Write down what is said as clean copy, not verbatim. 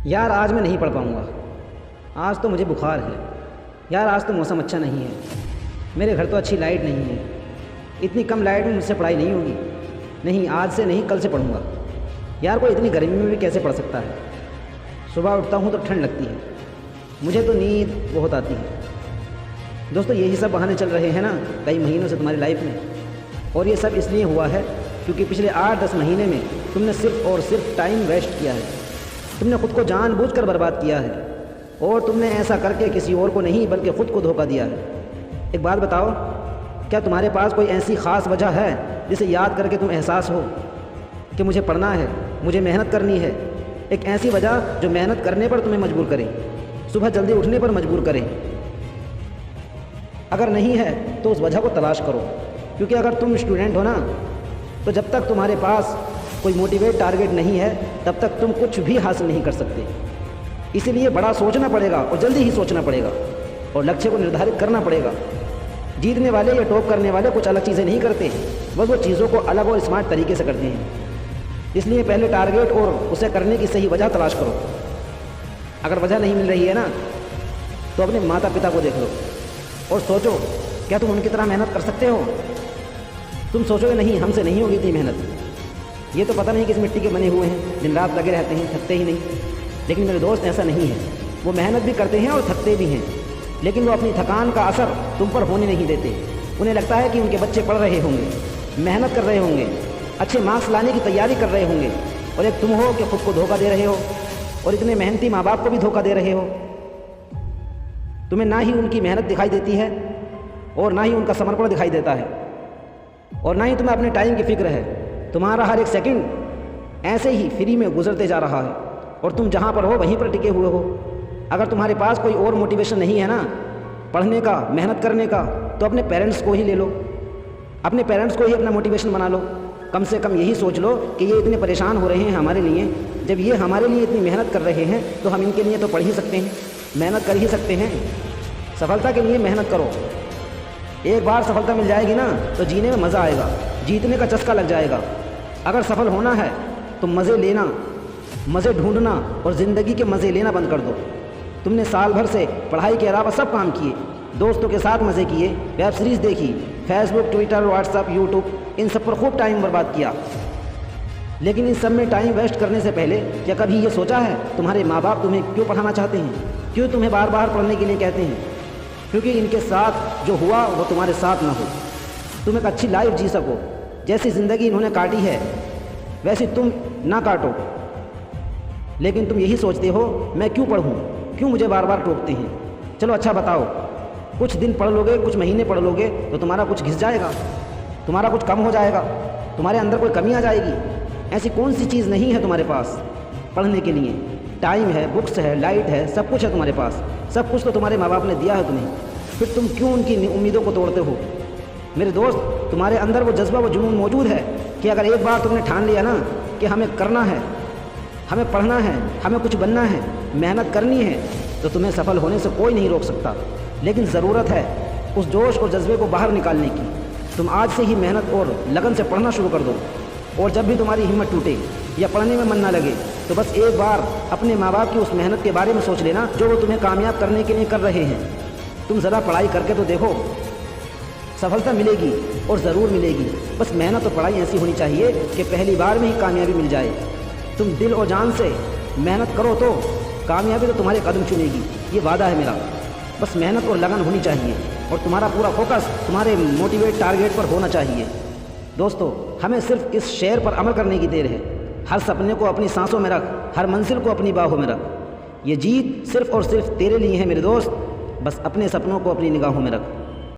यार आज मैं नहीं पढ़ पाऊँगा। आज तो मुझे बुखार है। यार आज तो मौसम अच्छा नहीं है। मेरे घर तो अच्छी लाइट नहीं है। इतनी कम लाइट में मुझसे पढ़ाई नहीं होगी। नहीं, आज से नहीं, कल से पढ़ूँगा। यार कोई इतनी गर्मी में भी कैसे पढ़ सकता है। सुबह उठता हूँ तो ठंड लगती है। मुझे तो नींद बहुत आती है। दोस्तों यही सब बहाने चल रहे हैं ना कई महीनों से तुम्हारी लाइफ में। और ये सब इसलिए हुआ है क्योंकि पिछले 8-10 महीने में तुमने सिर्फ और सिर्फ टाइम वेस्ट किया है। तुमने खुद को जानबूझकर बर्बाद किया है और तुमने ऐसा करके किसी और को नहीं बल्कि खुद को धोखा दिया है। एक बात बताओ, क्या तुम्हारे पास कोई ऐसी ख़ास वजह है जिसे याद करके तुम एहसास हो कि मुझे पढ़ना है, मुझे मेहनत करनी है। एक ऐसी वजह जो मेहनत करने पर तुम्हें मजबूर करे, सुबह जल्दी उठने पर मजबूर करे। अगर नहीं है तो उस वजह को तलाश करो, क्योंकि अगर तुम स्टूडेंट हो ना तो जब तक तुम्हारे पास कोई मोटिवेट टारगेट नहीं है तब तक तुम कुछ भी हासिल नहीं कर सकते। इसीलिए बड़ा सोचना पड़ेगा और जल्दी ही सोचना पड़ेगा और लक्ष्य को निर्धारित करना पड़ेगा। जीतने वाले या टॉप करने वाले कुछ अलग चीज़ें नहीं करते, वो चीज़ों को अलग और स्मार्ट तरीके से करते हैं। इसलिए पहले टारगेट और उसे करने की सही वजह तलाश करो। अगर वजह नहीं मिल रही है ना तो अपने माता पिता को देख लो और सोचो, क्या तुम उनकी तरह मेहनत कर सकते हो? तुम सोचोगे नहीं, हमसे नहीं होगी इतनी मेहनत। ये तो पता नहीं किस मिट्टी के बने हुए हैं, दिन रात लगे रहते हैं, थकते ही नहीं। लेकिन मेरे दोस्त ऐसा नहीं है। वो मेहनत भी करते हैं और थकते भी हैं, लेकिन वो अपनी थकान का असर तुम पर होने नहीं देते। उन्हें लगता है कि उनके बच्चे पढ़ रहे होंगे, मेहनत कर रहे होंगे, अच्छे मार्क्स लाने की तैयारी कर रहे होंगे, और एक तुम हो कि खुद को धोखा दे रहे हो और इतने मेहनती माँ बाप को भी धोखा दे रहे हो। तुम्हें ना ही उनकी मेहनत दिखाई देती है और ना ही उनका समर्पण दिखाई देता है और ना ही तुम्हें अपने टाइम की फिक्र है। तुम्हारा हर एक सेकंड ऐसे ही फ्री में गुजरते जा रहा है और तुम जहाँ पर हो वहीं पर टिके हुए हो। अगर तुम्हारे पास कोई और मोटिवेशन नहीं है ना पढ़ने का, मेहनत करने का, तो अपने पेरेंट्स को ही ले लो। अपने पेरेंट्स को ही अपना मोटिवेशन बना लो। कम से कम यही सोच लो कि ये इतने परेशान हो रहे हैं हमारे लिए। जब ये हमारे लिए इतनी मेहनत कर रहे हैं तो हम इनके लिए तो पढ़ ही सकते हैं, मेहनत कर ही सकते हैं। सफलता के लिए मेहनत करो। एक बार सफलता मिल जाएगी ना तो जीने में मज़ा आएगा, जीतने का चस्का लग जाएगा। अगर सफल होना है तो मज़े लेना, मज़े ढूंढना और ज़िंदगी के मज़े लेना बंद कर दो। तुमने साल भर से पढ़ाई के अलावा सब काम किए, दोस्तों के साथ मज़े किए, वेब सीरीज़ देखी, फेसबुक, ट्विटर, व्हाट्सएप, यूट्यूब, इन सब पर खूब टाइम बर्बाद किया। लेकिन इन सब में टाइम वेस्ट करने से पहले क्या कभी ये सोचा है तुम्हारे माँ बाप तुम्हें क्यों पढ़ाना चाहते हैं, क्यों तुम्हें बार बार पढ़ने के लिए कहते हैं? क्योंकि इनके साथ जो हुआ वो तुम्हारे साथ ना हो। तुम एक अच्छी लाइफ जी सको। जैसी ज़िंदगी इन्होंने काटी है वैसी तुम ना काटो। लेकिन तुम यही सोचते हो मैं क्यों पढ़ूँ, क्यों मुझे बार बार टोकते हैं। चलो अच्छा बताओ, कुछ दिन पढ़ लोगे, कुछ महीने पढ़ लोगे तो तुम्हारा कुछ घिस जाएगा, तुम्हारा कुछ कम हो जाएगा, तुम्हारे अंदर कोई कमी आ जाएगी। ऐसी कौन सी चीज़ नहीं है तुम्हारे पास पढ़ने के लिए? टाइम है, बुक्स है, लाइट है, सब कुछ है तुम्हारे पास। सब कुछ तो तुम्हारे माँ बाप ने दिया है तुम्हें, फिर तुम क्यों उनकी उम्मीदों को तोड़ते हो? मेरे दोस्त, तुम्हारे अंदर वो जज्बा, वो जुनून मौजूद है कि अगर एक बार तुमने ठान लिया ना कि हमें करना है, हमें पढ़ना है, हमें कुछ बनना है, मेहनत करनी है, तो तुम्हें सफल होने से कोई नहीं रोक सकता। लेकिन ज़रूरत है उस जोश और जज्बे को बाहर निकालने की। तुम आज से ही मेहनत और लगन से पढ़ना शुरू कर दो। और जब भी तुम्हारी हिम्मत टूटे या पढ़ने में मन ना लगे तो बस एक बार अपने माँ बाप की उस मेहनत के बारे में सोच लेना जो वो तुम्हें कामयाब करने के लिए कर रहे हैं। तुम ज़रा पढ़ाई करके तो देखो, सफलता मिलेगी और ज़रूर मिलेगी। बस मेहनत और पढ़ाई ऐसी होनी चाहिए कि पहली बार में ही कामयाबी मिल जाए। तुम दिल और जान से मेहनत करो तो कामयाबी तो तुम्हारे कदम चुनेगी, ये वादा है मेरा। बस मेहनत और लगन होनी चाहिए और तुम्हारा पूरा फोकस तुम्हारे मोटिवेट टारगेट पर होना चाहिए। दोस्तों, हमें सिर्फ इस शेर पर अमल करने की देर है। हर सपने को अपनी सांसों में रख, हर मंजिल को अपनी बाहों में रख। ये जीत सिर्फ और सिर्फ तेरे लिए है मेरे दोस्त। बस अपने सपनों को अपनी निगाहों में रख।